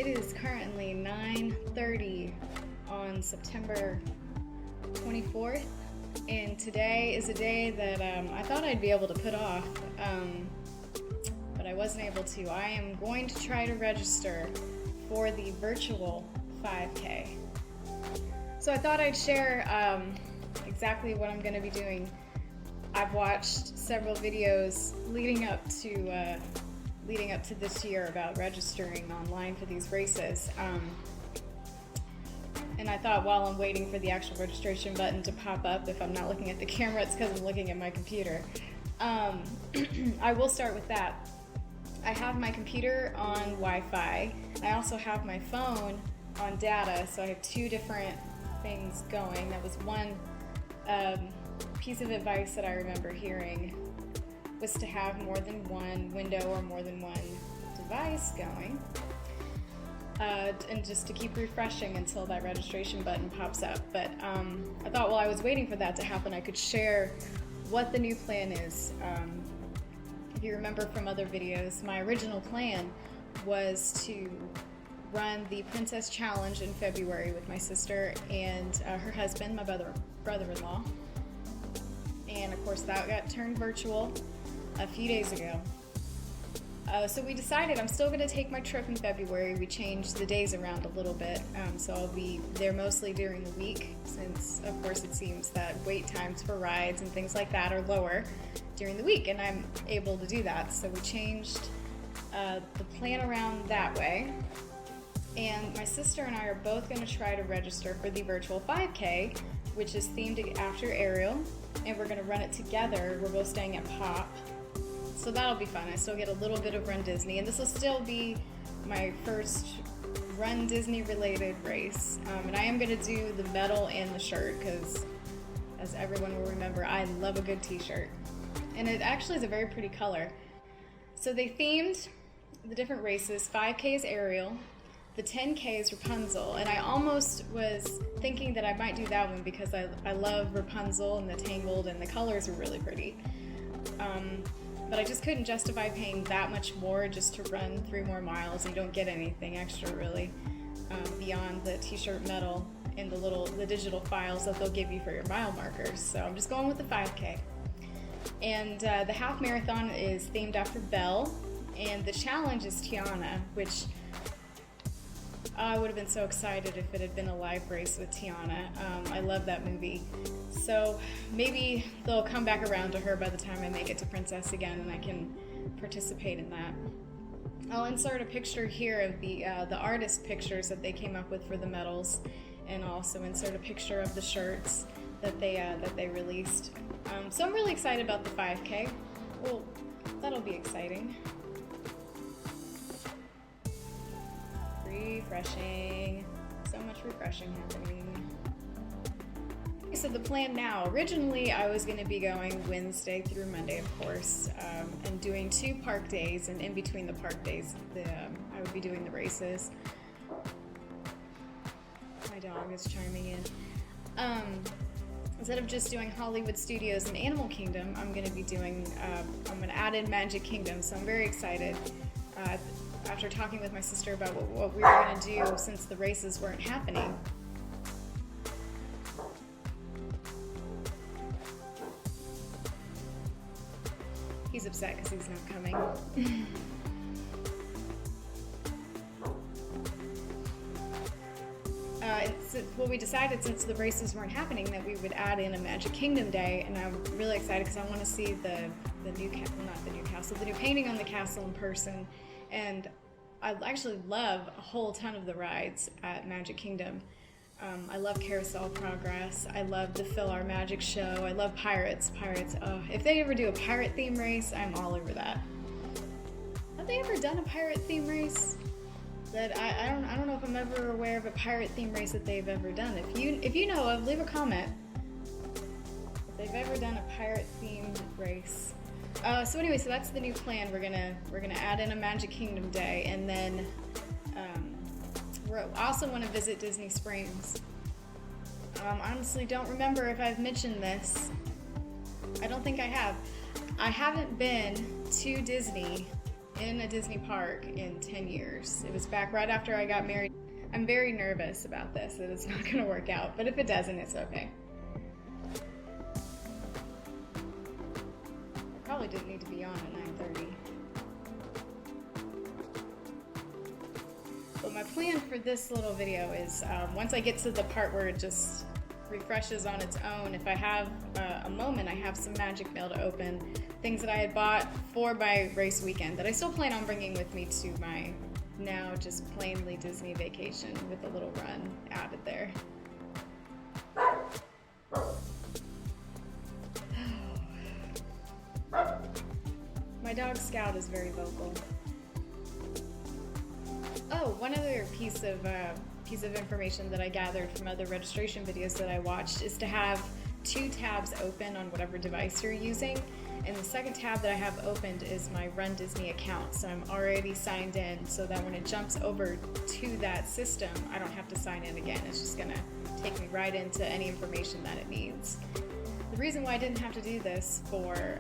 It is currently 9:30 on September 24th, and today is a day that I thought I'd be able to put off, but I wasn't able to. I am going to try to register for the virtual 5K. So I thought I'd share exactly what I'm going to be doing. I've watched several videos leading up to this year about registering online for these races. And I thought while I'm waiting for the actual registration button to pop up, if I'm not looking at the camera, it's because I'm looking at my computer. I will start with that. I have my computer on Wi-Fi. I also have my phone on data, so I have two different things going. That was one piece of advice that I remember hearing, was to have more than one window or more than one device going, and just to keep refreshing until that registration button pops up. But I thought while I was waiting for that to happen, I could share what the new plan is. If you remember from other videos, my original plan was to run the Princess Challenge in February with my sister and her husband, my brother-in-law. And of course that got turned virtual a few days ago. So we decided I'm still going to take my trip in February. We changed the days around a little bit, so I'll be there mostly during the week, since of course it seems that wait times for rides and things like that are lower during the week, and I'm able to do that. So we changed the plan around that way. And my sister and I are both going to try to register for the virtual 5K, which is themed after Ariel, and we're going to run it together. We're both staying at Pop, so that'll be fun. I still get a little bit of runDisney, and this will still be my first runDisney related race. And I am going to do the medal and the shirt because, as everyone will remember, I love a good t-shirt. And it actually is a very pretty color. So they themed the different races. 5K is Ariel, the 10K is Rapunzel, and I almost was thinking that I might do that one because I love Rapunzel and the Tangled, and the colors are really pretty. But I just couldn't justify paying that much more just to run 3 more miles. You don't get anything extra really beyond the t-shirt medal and the digital files that they'll give you for your mile markers. So I'm just going with the 5K. And the half marathon is themed after Belle, and the challenge is Tiana, which I would have been so excited if it had been a live race with Tiana. I love that movie. So maybe they'll come back around to her by the time I make it to Princess again, and I can participate in that. I'll insert a picture here of the artist pictures that they came up with for the medals, and also insert a picture of the shirts that they released. So I'm really excited about the 5K. Well, that'll be exciting. Refreshing. So much refreshing happening. So the plan now, originally I was going to be going Wednesday through Monday, of course, and doing 2 park days, and in between the park days I would be doing the races. My dog is chiming in. Instead of just doing Hollywood Studios and Animal Kingdom, I'm going to be doing, I'm going to add in Magic Kingdom, so I'm very excited. After talking with my sister about what we were going to do since the races weren't happening. He's upset because he's not coming. Well, we decided since the races weren't happening that we would add in a Magic Kingdom day, and I'm really excited because I want to see the new painting on the castle in person. And I actually love a whole ton of the rides at Magic Kingdom. I love Carousel Progress. I love the Fill Our Magic show. I love Pirates. Oh, if they ever do a pirate theme race, I'm all over that. Have they ever done a pirate theme race? That I don't know if I'm ever aware of a pirate theme race that they've ever done. If you know of, leave a comment if they've ever done a pirate themed race. So anyway, so that's the new plan. We're gonna add in a Magic Kingdom day, and then I also want to visit Disney Springs. Honestly, don't remember if I've mentioned this. I don't think I have. I haven't been to Disney in a Disney park in 10 years. It was back right after I got married. I'm very nervous about this, that it's not gonna work out, but if it doesn't, it's okay. I probably didn't need to be on at 9:30. But my plan for this little video is once I get to the part where it just refreshes on its own, if I have a moment, I have some magic mail to open, things that I had bought for my race weekend that I still plan on bringing with me to my now just plainly Disney vacation with a little run added there. My dog Scout is very vocal. Oh, one other piece of information that I gathered from other registration videos that I watched is to have 2 tabs open on whatever device you're using. And the second tab that I have opened is my runDisney account. So I'm already signed in so that when it jumps over to that system, I don't have to sign in again. It's just gonna take me right into any information that it needs. The reason why I didn't have to do this for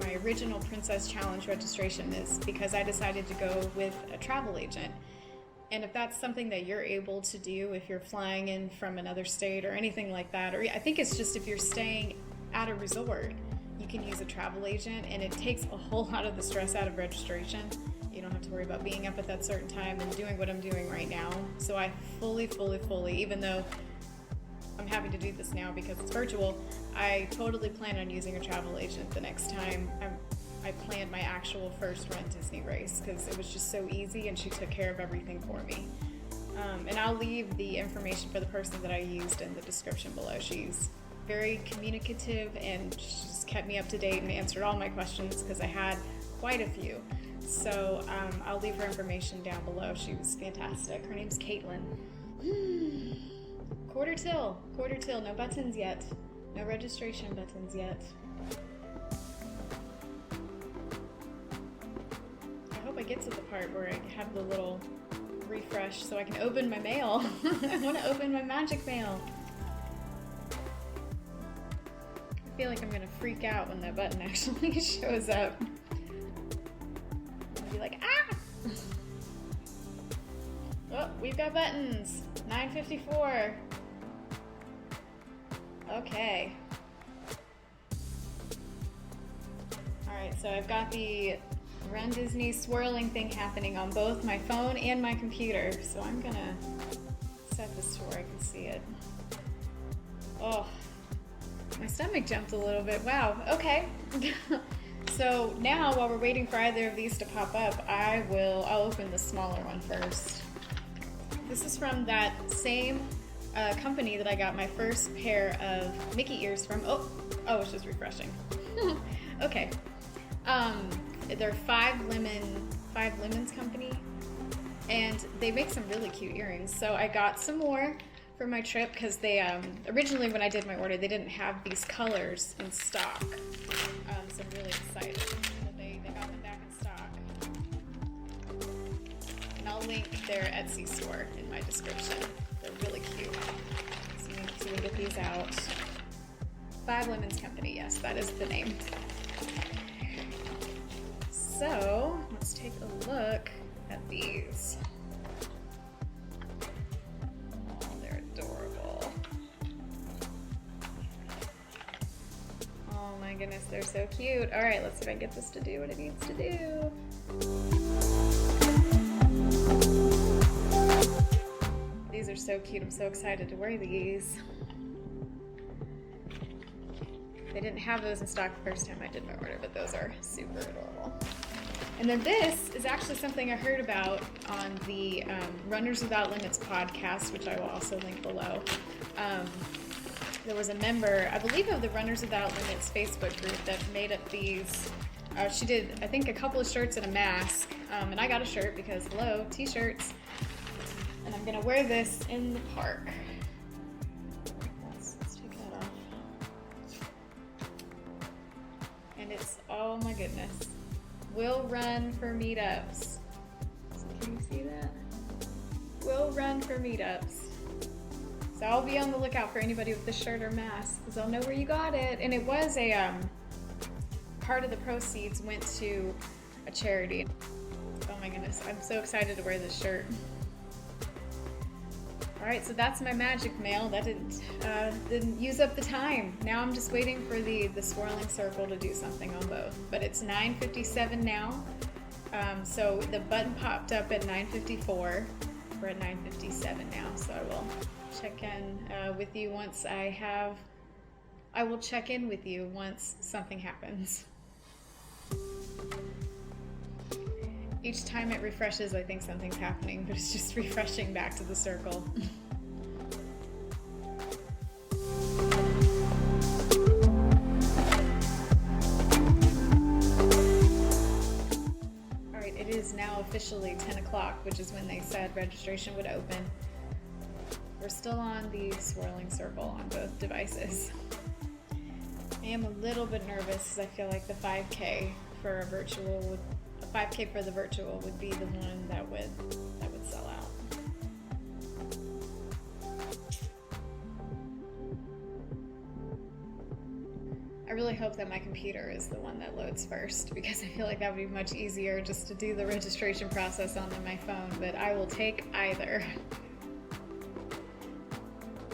my original Princess Challenge registration is because I decided to go with a travel agent. And if that's something that you're able to do, if you're flying in from another state or anything like that, or I think it's just if you're staying at a resort, you can use a travel agent, and it takes a whole lot of the stress out of registration. You don't have to worry about being up at that certain time and doing what I'm doing right now. So I fully, even though I'm having to do this now because it's virtual, I totally plan on using a travel agent the next time I planned my actual first runDisney race, because it was just so easy and she took care of everything for me. And I'll leave the information for the person that I used in the description below. She's very communicative and she's kept me up to date and answered all my questions because I had quite a few. So I'll leave her information down below. She was fantastic. Her name's Caitlin. Quarter till, no buttons yet. No registration buttons yet. I hope I get to the part where I have the little refresh so I can open my mail. I want to open my magic mail. I feel like I'm gonna freak out when that button actually shows up. I'll be like, ah! Oh, we've got buttons. 9:54. Okay. Alright, so I've got the runDisney swirling thing happening on both my phone and my computer. So I'm gonna set this to where I can see it. Oh, my stomach jumped a little bit. Wow, okay. So now, while we're waiting for either of these to pop up, I'll open the smaller one first. This is from that same company that I got my first pair of Mickey ears from. Oh, it's just refreshing. Okay. They're Five Lemons Company, and they make some really cute earrings. So I got some more for my trip because they originally, when I did my order, they didn't have these colors in stock. So I'm really excited that they got them back in stock. And I'll link their Etsy store in my description. They're really cute. So we'll get these out. Five Lemons Company, yes, that is the name. So let's take a look at these. Oh, they're adorable. Oh my goodness, they're so cute. All right, let's see if I can get this to do what it needs to do. These are so cute. I'm so excited to wear these. They didn't have those in stock the first time I did my order, but those are super adorable. And then this is actually something I heard about on the Runners Without Limits podcast, which I will also link below. There was a member, I believe, of the Runners Without Limits Facebook group that made up these. She did, I think, a couple of shirts and a mask. And I got a shirt because, hello, t-shirts. And I'm going to wear this in the park. Let's take that off. And it's, oh my goodness. Will run for meetups. So can you see that? Will run for meetups. So I'll be on the lookout for anybody with this shirt or mask because I'll know where you got it. And it was a part of the proceeds went to a charity. Oh my goodness, I'm so excited to wear this shirt. Alright, so that's my magic mail. That didn't use up the time. Now I'm just waiting for the swirling circle to do something on both. But it's 9:57 now. So the button popped up at 9:54. We're at 9:57 now, so I will check in with you once I will check in with you once something happens. Each time it refreshes, I think something's happening, but it's just refreshing back to the circle. Alright, it is now officially 10 o'clock, which is when they said registration would open. We're still on the swirling circle on both devices. I am a little bit nervous because I feel like the 5K for the virtual would be the one that would sell out. I really hope that my computer is the one that loads first, because I feel like that would be much easier just to do the registration process on my phone, but I will take either.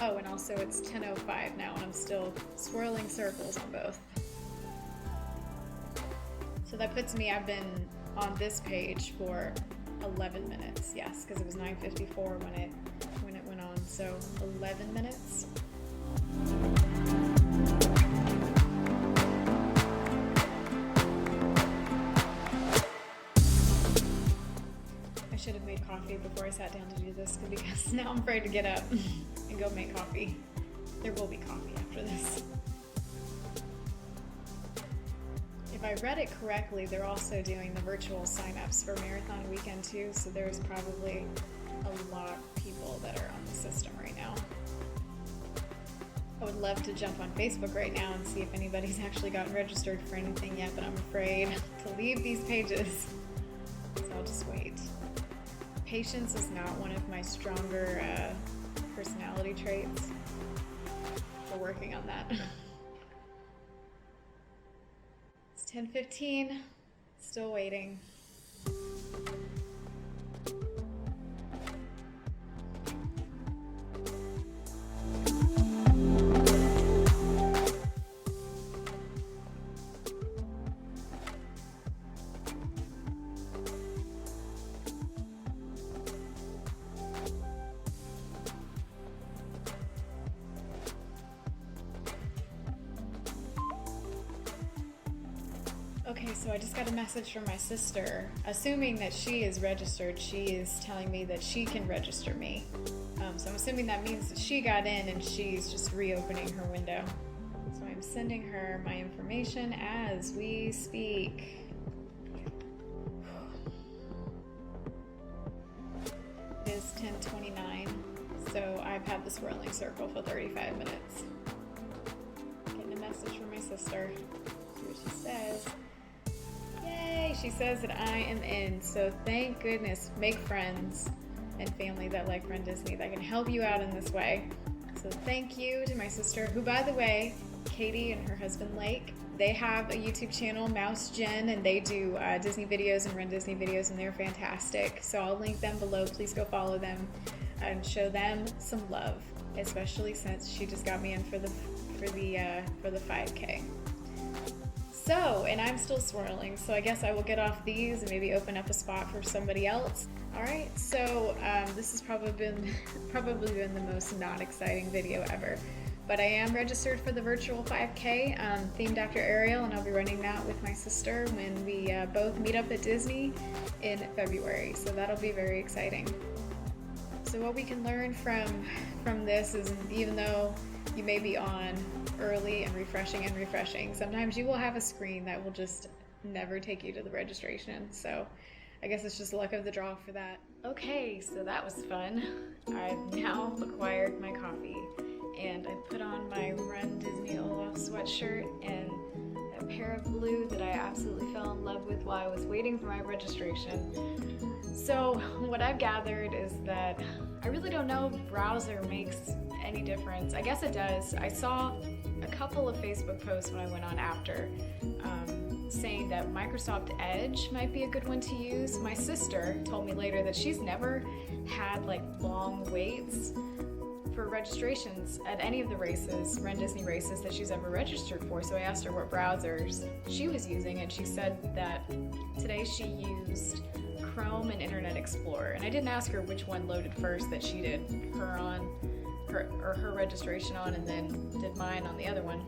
Oh, and also it's 10:05 now and I'm still swirling circles on both. So that puts me, I've been on this page for 11 minutes. Yes, because it was 9:54 when it went on. So 11 minutes. I should have made coffee before I sat down to do this, because now I'm afraid to get up and go make coffee. There will be coffee after this. If I read it correctly, they're also doing the virtual sign-ups for Marathon Weekend too, so there's probably a lot of people that are on the system right now. I would love to jump on Facebook right now and see if anybody's actually gotten registered for anything yet, but I'm afraid to leave these pages, so I'll just wait. Patience is not one of my stronger personality traits. We're working on that. It's 10:15, still waiting. Okay, so I just got a message from my sister. Assuming that she is registered, she is telling me that she can register me. So I'm assuming that means that she got in and she's just reopening her window. So I'm sending her my information as we speak. It is 10:29, so I've had the swirling circle for 35 minutes. Getting a message from my sister. See what she says. Yay! She says that I am in, so thank goodness. Make friends and family that like runDisney that can help you out in this way. So thank you to my sister, who, by the way, Katie and her husband Lake, they have a YouTube channel, mousegen, and they do Disney videos and runDisney videos, and they're fantastic. So I'll link them below. Please go follow them and show them some love, especially since she just got me in for the 5K. So, and I'm still swirling, so I guess I will get off these and maybe open up a spot for somebody else. Alright, so this has probably been the most not exciting video ever. But I am registered for the virtual 5K, themed after Ariel, and I'll be running that with my sister when we both meet up at Disney in February. So that'll be very exciting. So what we can learn from this is, even though you may be on early and refreshing, sometimes you will have a screen that will just never take you to the registration. So I guess it's just luck of the draw for that. Okay, so that was fun. I've now acquired my coffee, and I put on my runDisney Olaf sweatshirt and a pair of blue that I absolutely fell in love with while I was waiting for my registration. So what I've gathered is that I really don't know if browser makes any difference. I guess it does. I saw a couple of Facebook posts when I went on after saying that Microsoft Edge might be a good one to use. My sister told me later that she's never had like long waits for registrations at any of the races, runDisney races that she's ever registered for. So I asked her what browsers she was using, and she said that today she used Chrome and Internet Explorer. And I didn't ask her which one loaded first that she did her registration on, and then did mine on the other one.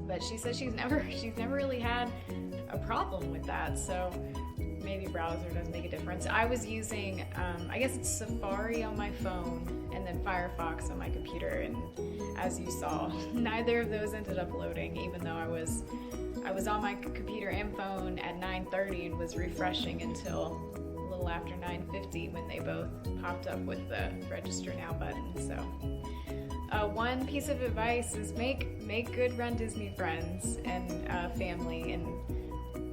But she says she's never really had a problem with that. So maybe browser does make a difference. I was using, I guess it's Safari on my phone and then Firefox on my computer, and as you saw, neither of those ended up loading, even though I was on my computer and phone at 9:30 and was refreshing until a little after 9:50 when they both popped up with the register now button. So one piece of advice is make good runDisney friends and family, and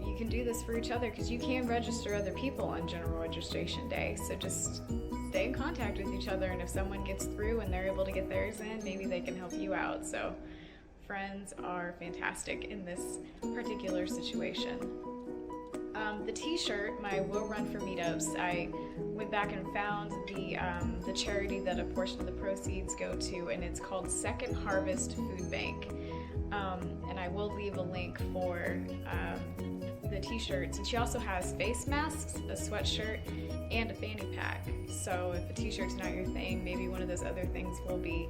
you can do this for each other because you can register other people on general registration day. So just stay in contact with each other, and if someone gets through and they're able to get theirs in, maybe they can help you out. So friends are fantastic in this particular situation. The t-shirt, my Will Run for Meetups, I went back and found the charity that a portion of the proceeds go to, and it's called Second Harvest Food Bank. And I will leave a link for the t-shirts. And she also has face masks, a sweatshirt, and a fanny pack. So if a t-shirt's not your thing, maybe one of those other things will be.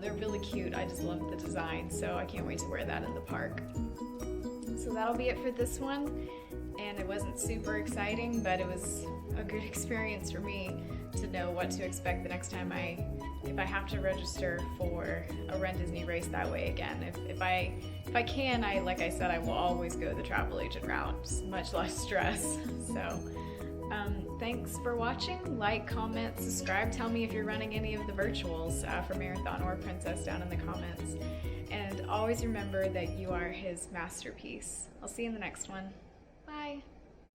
They're really cute. I just love the design, so I can't wait to wear that in the park. So that'll be it for this one. And it wasn't super exciting, but it was a good experience for me to know what to expect the next time if I have to register for a runDisney race that way again. If I can, like I said, I will always go the travel agent route. It's much less stress. So thanks for watching. Like, comment, subscribe. Tell me if you're running any of the virtuals for Marathon or Princess down in the comments. And always remember that you are his masterpiece. I'll see you in the next one.